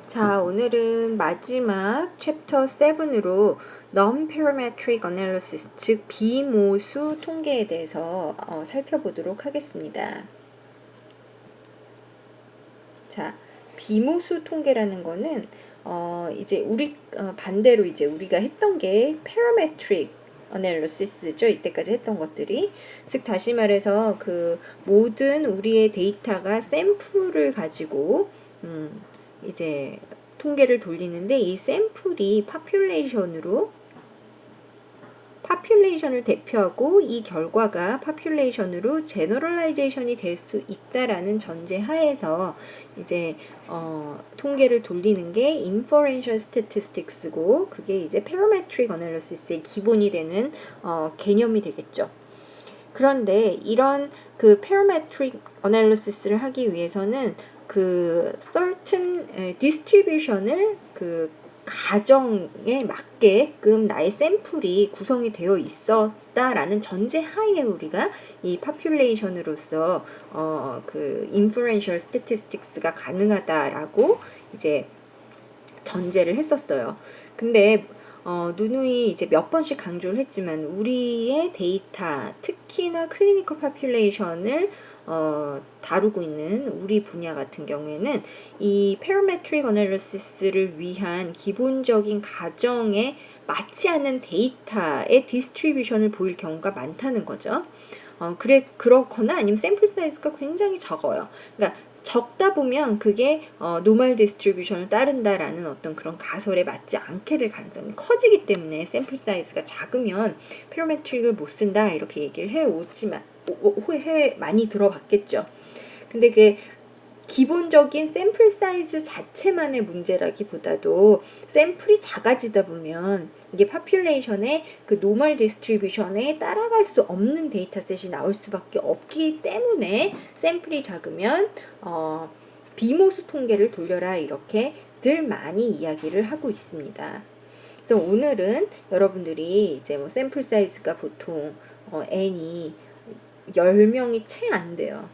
자, 오늘은 마지막 챕터 7으로 Non-Parametric Analysis, 즉 비모수 통계에 대해서 살펴보도록 하겠습니다. 자, 비모수 통계라는 거는 이제 반대로 이제 우리가 했던 게 Parametric Analysis죠. 이때까지 했던 것들이. 즉 다시 말해서 그 모든 우리의 데이터가 샘플을 가지고 이제 통계를 돌리는데 이 샘플이 파퓰레이션을 대표하고 이 결과가 파퓰레이션으로 제너럴라이제이션이 될 수 있다라는 전제 하에서 이제 통계를 돌리는 게 inferential statistics고 그게 이제 parametric analysis의 기본이 되는 개념이 되겠죠. 그런데 이런 그 parametric analysis를 하기 위해서는 그 certain distribution을 그 가정에 맞게끔 나의 샘플이 구성이 되어 있었다라는 전제 하에 우리가 이 population으로서 그 inferential statistics가 가능하다라고 이제 전제를 했었어요. 근데 누누이 이제 몇 번씩 강조를 했지만 우리의 데이터, 특히나 클리니컬 파퓰레이션을 다루고 있는 우리 분야 같은 경우에는 이 parametric analysis를 위한 기본적인 가정에 맞지 않는 데이터의 디스트리뷰션을 보일 경우가 많다는 거죠. 그렇거나 아니면 샘플 사이즈가 굉장히 적어요. 그러니까 적다 보면 그게 노멀 디스트리뷰션을 따른다라는 어떤 그런 가설에 맞지 않게 될 가능성이 커지기 때문에 샘플 사이즈가 작으면 페로메트릭을 못 쓴다 이렇게 얘기를 많이 들어봤겠죠. 근데 그게 기본적인 샘플 사이즈 자체만의 문제라기보다도 샘플이 작아지다 보면 이게 파퓰레이션의 그 노멀 디스트리뷰션에 따라갈 수 없는 데이터셋이 나올 수밖에 없기 때문에 샘플이 작으면 비모수 통계를 돌려라 이렇게 늘 많이 이야기를 하고 있습니다. 그래서 오늘은 여러분들이 이제 뭐 샘플 사이즈가 보통 n이 10명이 채 안 돼요.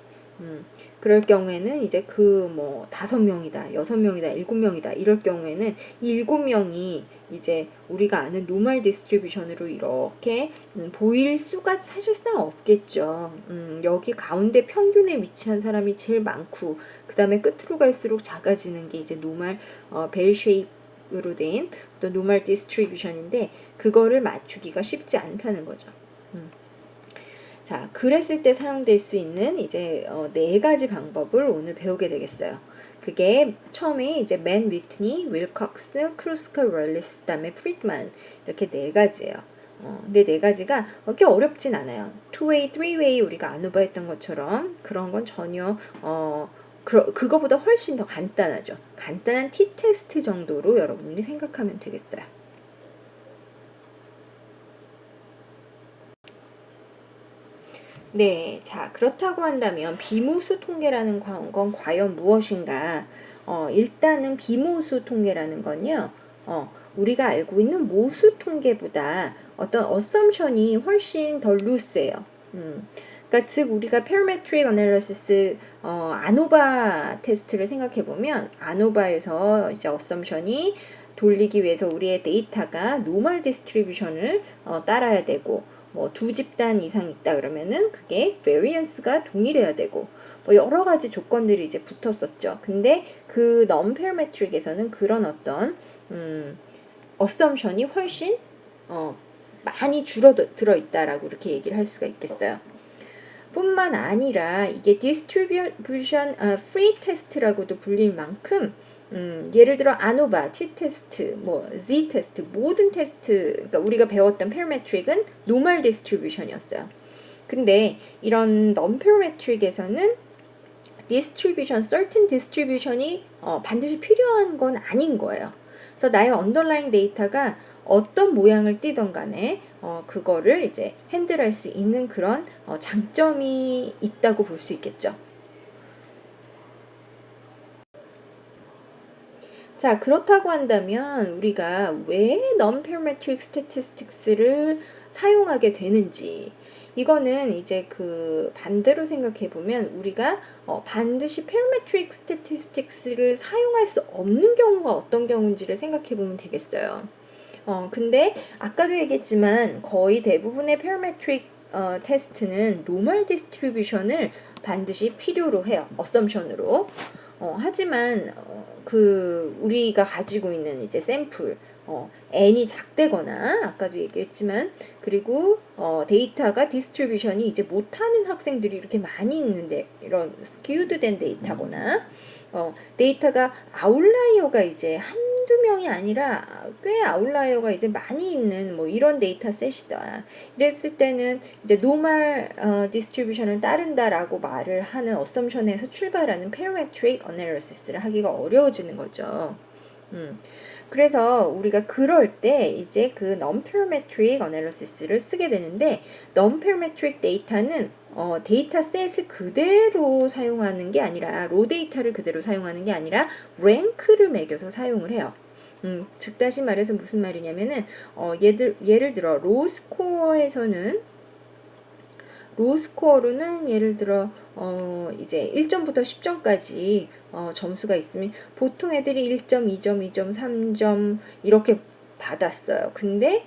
그럴 경우에는 이제 그 뭐 5명이다, 6명이다, 7명이다 이럴 경우에는 이 7명이 이제 우리가 아는 노멀 디스트리뷰션으로 이렇게 보일 수가 사실상 없겠죠. 여기 가운데 평균에 위치한 사람이 제일 많고 그 다음에 끝으로 갈수록 작아지는 게 이제 노멀 벨 쉐입으로 된 어떤 노멀 디스트리뷰션인데 그거를 맞추기가 쉽지 않다는 거죠. 자, 그랬을 때 사용될 수 있는 이제 4가지 방법을 오늘 배우게 되겠어요. 그게 처음에 이제 맨 위트니, 윌콕스, 크루스커 럴리스, 그다음에 프리드만 이렇게 4가지예요. 근데 4가지가 그렇게 어렵진 않아요. two-way, three-way 우리가 아누바 했던 것처럼 그런 건 전혀 그거보다 훨씬 더 간단하죠. 간단한 t-테스트 정도로 여러분들이 생각하면 되겠어요. 네, 자, 그렇다고 한다면 비모수 통계라는 건 과연 무엇인가? 일단은 비모수 통계라는 건요, 우리가 알고 있는 모수 통계보다 어떤 어썸션이 훨씬 더 루스해요. 그러니까 즉 우리가 parametric analysis 아노바 테스트를 생각해 보면 아노바에서 이제 어썸션이 돌리기 위해서 우리의 데이터가 노멀 디스트리뷰션을 따라야 되고 뭐 2집단 이상 있다 그러면은 그게 variance가 동일해야 되고 뭐 여러 가지 조건들이 이제 붙었었죠. 근데 그 non-parametric에서는 그런 어떤 assumption이 훨씬 많이 들어 있다라고 이렇게 얘기를 할 수가 있겠어요. 뿐만 아니라 이게 distribution free test라고도 불릴 만큼 예를 들어 아노바, t-테스트, 뭐 z-테스트 모든 테스트 그러니까 우리가 배웠던 parametric은 normal distribution이었어요. 근데 이런 non-parametric에서는 certain distribution이 반드시 필요한 건 아닌 거예요. 그래서 나의 언더라인 데이터가 어떤 모양을 띠던 간에 그거를 이제 핸들할 수 있는 그런 장점이 있다고 볼 수 있겠죠. 자, 그렇다고 한다면 우리가 왜 non-parametric statistics를 사용하게 되는지 이거는 이제 그 반대로 생각해 보면 우리가 반드시 parametric statistics를 사용할 수 없는 경우가 어떤 경우인지를 생각해 보면 되겠어요. 근데 아까도 얘기했지만 거의 대부분의 parametric 테스트는 normal distribution을 반드시 필요로 해요. assumption으로. 하지만 그 우리가 가지고 있는 이제 샘플 n이 작대거나 아까도 얘기했지만 그리고 데이터가 디스트리뷰션이 이제 못하는 학생들이 이렇게 많이 있는데 이런 skewed 된 데이터거나 데이터가 아웃라이어가 이제 한두 명이 아니라 꽤 아웃라이어가 이제 많이 있는 뭐 이런 데이터 셋이다. 이랬을 때는 이제 노멀 디스트리뷰션을 따른다라고 말을 하는 어썸션에서 출발하는 parametric analysis를 하기가 어려워지는 거죠. 그래서 우리가 그럴 때 이제 그 non-parametric analysis를 쓰게 되는데 non-parametric 데이터는 데이터 셋을 그대로 사용하는 게 아니라 로 데이터를 그대로 사용하는 게 아니라 랭크를 매겨서 사용을 해요. 즉 다시 말해서 무슨 말이냐면은 예를 들어 로스코어로는 예를 들어 이제 1점부터 10점까지 점수가 있으면 보통 애들이 1점, 2점, 2점, 3점 이렇게 받았어요. 근데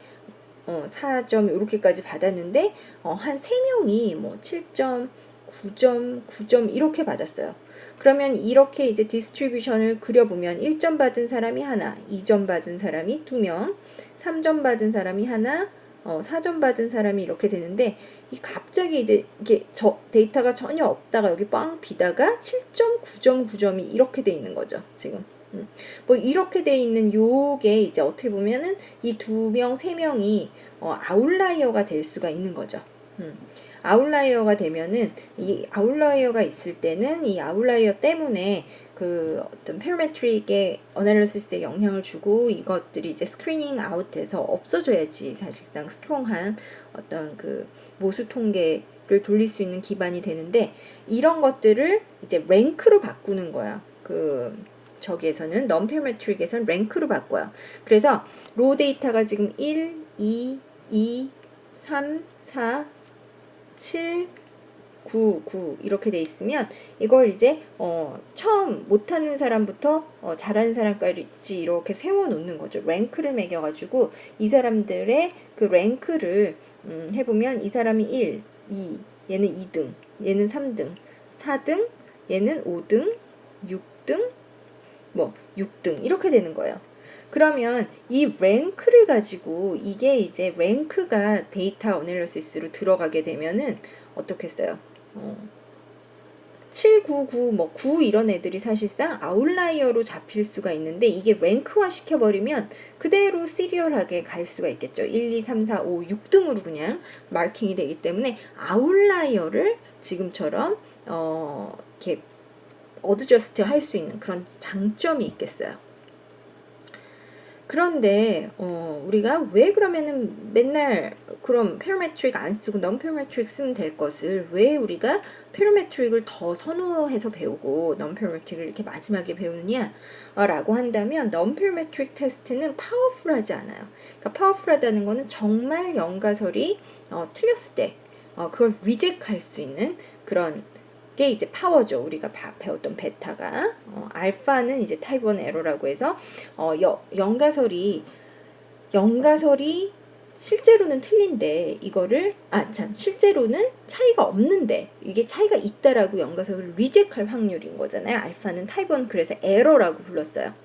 4점 이렇게까지 받았는데 한 3명이 뭐 7점, 9점, 9점 이렇게 받았어요. 그러면 이렇게 이제 디스트리뷰션을 그려보면 1점 받은 사람이 하나, 2점 받은 사람이 2명, 3점 받은 사람이 하나, 4점 받은 사람이 이렇게 되는데 이 갑자기 이제 이게 데이터가 전혀 없다가 여기 빵 비다가 7점, 9점, 9점이 이렇게 돼 있는 거죠. 지금. 뭐 이렇게 돼 있는 요게 이제 어떻게 보면은 이 2명, 3명이 아웃라이어가 될 수가 있는 거죠. 아웃라이어가 되면은 이 아웃라이어가 있을 때는 이 아웃라이어 때문에 그 어떤 페라메트릭의 어널리시스에 영향을 주고 이것들이 이제 스크리닝 아웃돼서 없어져야지 사실상 스트롱한 어떤 그 모수 통계를 돌릴 수 있는 기반이 되는데 이런 것들을 이제 랭크로 바꾸는 거야. 그 저기에서는 non-parametric에서는 랭크로 바꿔요. 그래서 로 데이터가 지금 1, 2, 2, 3, 4, 7, 9 이렇게 돼 있으면 이걸 이제 처음 못하는 사람부터 잘하는 사람까지 이렇게 세워 놓는 거죠. 랭크를 매겨 가지고 이 사람들의 그 랭크를 해보면 이 사람이 1, 2, 얘는 2등, 얘는 3등, 4등, 얘는 5등, 6등, 뭐 6등 이렇게 되는 거예요. 그러면 이 랭크를 가지고 이게 이제 랭크가 데이터 어널리시스로 들어가게 되면은 어떻겠어요? 7, 9, 9, 뭐 9 이런 애들이 사실상 아웃라이어로 잡힐 수가 있는데 이게 랭크화 시켜버리면 그대로 시리얼하게 갈 수가 있겠죠. 1, 2, 3, 4, 5, 6등으로 그냥 마킹이 되기 때문에 아웃라이어를 지금처럼 이렇게 어드저스트 할 수 있는 그런 장점이 있겠어요. 그런데 우리가 왜 그러면은 맨날 그럼 페라메트릭 안 쓰고 non parametric 쓰면 될 것을 왜 우리가 페라메트릭을 더 선호해서 배우고 non parametric을 이렇게 마지막에 배우느냐라고 한다면 non parametric 테스트는 파워풀하지 않아요. 그러니까 파워풀하다는 거는 정말 연가설이 틀렸을 때 그걸 리젝할 수 있는 그런 게 이제 파워죠. 우리가 배웠던 베타가 알파는 이제 타입 1 에러라고 해서 연가설이 실제로는 틀린데 이거를 실제로는 차이가 없는데 이게 차이가 있다라고 연가설을 리젝할 확률인 거잖아요. 알파는 타입 1 그래서 에러라고 불렀어요.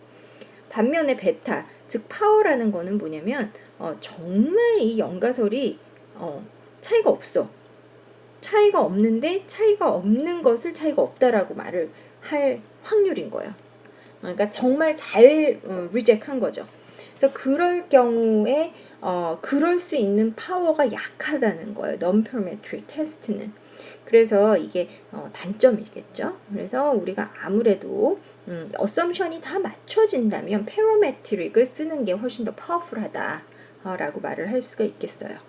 반면에 베타 즉 파워라는 거는 뭐냐면 정말 이 연가설이 차이가 없어. 차이가 없는데 차이가 없는 것을 차이가 없다라고 말을 할 확률인 거예요. 그러니까 정말 잘 리젝한 거죠. 그래서 그럴 경우에 그럴 수 있는 파워가 약하다는 거예요. non-parametric 테스트는. 그래서 이게 단점이겠죠. 그래서 우리가 아무래도 어썸션이 다 맞춰진다면 parametric을 쓰는 게 훨씬 더 파워풀하다라고 말을 할 수가 있겠어요.